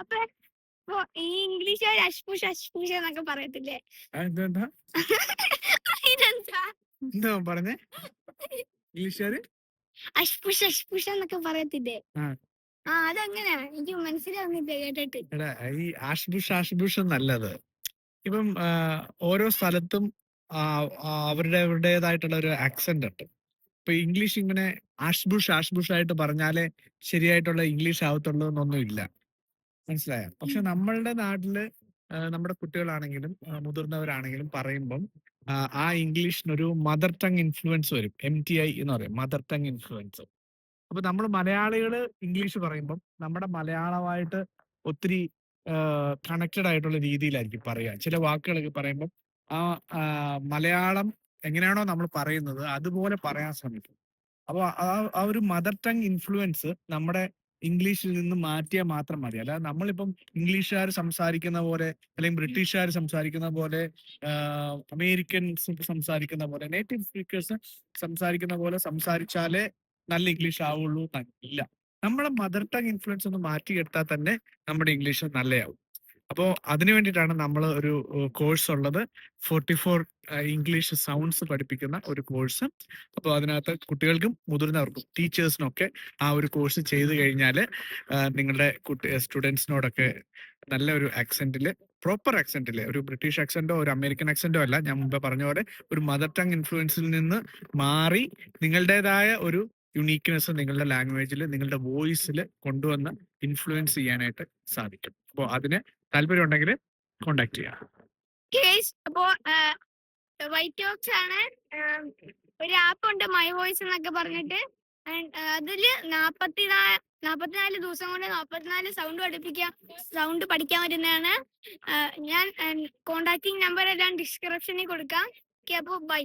അപ്പൊ ഈ ഇംഗ്ലീഷുകാർ അഷ്പുഷ് അഷ്പുഷ് എന്നൊക്കെ പറയത്തില്ലേ? എന്താ ഇതെന്താ എന്താ പറഞ്ഞേ? ഇംഗ്ലീഷുകാര് അഷ്പുഷ് അഷ്പുഷ് എന്നൊക്കെ പറയത്തില്ലേ? ആ അതെങ്ങനെയാ? എനിക്ക് മനസ്സിലാവുന്നില്ല കേട്ടിട്ട്. എടാ ഈ ആഷ്ബുഷ് എന്നല്ലത്. ഇപ്പം ഓരോ സ്ഥലത്തും അവരുടേതായിട്ടുള്ള ഒരു ആക്സെന്റ് ഉണ്ട്. ഇപ്പൊ ഇംഗ്ലീഷ് ഇങ്ങനെ ആഷ്ബുഷ് ആയിട്ട് പറഞ്ഞാലേ ശരിയായിട്ടുള്ള ഇംഗ്ലീഷ് ആവത്തുള്ളൂ എന്നൊന്നും ഇല്ല. മനസ്സിലായോ? പക്ഷെ നമ്മളുടെ നാട്ടില് നമ്മുടെ കുട്ടികളാണെങ്കിലും മുതിർന്നവരാണെങ്കിലും പറയുമ്പം ആ ഇംഗ്ലീഷിനൊരു മദർ ടങ് ഇൻഫ്ലുവൻസ് വരും. MTI എന്ന് പറയും, മദർ ടങ് ഇൻഫ്ലുവൻസ്. അപ്പൊ നമ്മൾ മലയാളികള് ഇംഗ്ലീഷ് പറയുമ്പം നമ്മുടെ മലയാളമായിട്ട് ഒത്തിരി കണക്റ്റഡ് ആയിട്ടുള്ള രീതിയിലായിരിക്കും പറയുക. ചില വാക്കുകളൊക്കെ പറയുമ്പം ആ മലയാളം എങ്ങനെയാണോ നമ്മൾ പറയുന്നത് അതുപോലെ പറയാൻ ശ്രമിക്കും. അപ്പൊ ആ ഒരു മദർ ടങ് ഇൻഫ്ലുവൻസ് നമ്മുടെ ഇംഗ്ലീഷിൽ നിന്ന് മാറ്റിയാൽ മാത്രം മതി. അല്ലാതെ നമ്മളിപ്പം ഇംഗ്ലീഷുകാർ സംസാരിക്കുന്ന പോലെ, അല്ലെങ്കിൽ ബ്രിട്ടീഷുകാർ സംസാരിക്കുന്ന പോലെ, അമേരിക്കൻസ് സംസാരിക്കുന്ന പോലെ, നേറ്റീവ് സ്പീക്കേഴ്സ് സംസാരിക്കുന്ന പോലെ സംസാരിച്ചാലേ നല്ല ഇംഗ്ലീഷ് ആവുള്ളൂ ഇല്ല. നമ്മളെ മദർ ടങ് ഇൻഫ്ലുവൻസ് ഒന്ന് മാറ്റിയെടുത്താൽ തന്നെ നമ്മുടെ ഇംഗ്ലീഷ് നല്ലയാവും. അപ്പോൾ അതിനു വേണ്ടിയിട്ടാണ് നമ്മൾ ഒരു കോഴ്സ് ഉള്ളത്, 44 ഇംഗ്ലീഷ് സൗണ്ട്സ് പഠിപ്പിക്കുന്ന ഒരു കോഴ്സ്. അപ്പോൾ അതിനകത്ത് കുട്ടികൾക്കും മുതിർന്നവർക്കും ടീച്ചേഴ്സിനും ഒക്കെ ആ ഒരു കോഴ്സ് ചെയ്ത് കഴിഞ്ഞാൽ നിങ്ങളുടെ സ്റ്റുഡൻസിനോടൊക്കെ നല്ല ഒരു ആക്സെന്റിൽ, പ്രോപ്പർ ആക്സെന്റിൽ, ഒരു ബ്രിട്ടീഷ് ആക്സെന്റോ ഒരു അമേരിക്കൻ ആക്സെന്റോ അല്ല, ഞാൻ മുമ്പ് പറഞ്ഞ പോലെ ഒരു മദർ ടങ് ഇൻഫ്ലുവൻസിൽ നിന്ന് മാറി നിങ്ങളുടേതായ ഒരു യുണീക്ക്നെസ് നിങ്ങളുടെ ലാംഗ്വേജിൽ, നിങ്ങളുടെ വോയിസിൽ കൊണ്ടുവന്ന് ഇൻഫ്ലുവൻസ് ചെയ്യാനായിട്ട് സാധിക്കും. അപ്പോൾ അതിന് താല്പര്യം ഉണ്ടെങ്കിൽ കോണ്ടാക്ട് ചെയ്യാം. അപ്പോ വൈറ്റ് ടോക്സ് ആണ്. ഒരു ആപ്പ് ഉണ്ട്, മൈ വോയിസ് എന്നൊക്കെ പറഞ്ഞിട്ട്. അതില് 44 ദിവസം കൊണ്ട് 44 സൗണ്ട് പഠിക്കാൻ പറ്റുന്നതാണ്. ഞാൻ കോണ്ടാക്ടിങ് നമ്പർ എല്ലാം ഡിസ്ക്രിപ്ഷനിൽ കൊടുക്കാം. ഓക്കെ, അപ്പോൾ ബൈ.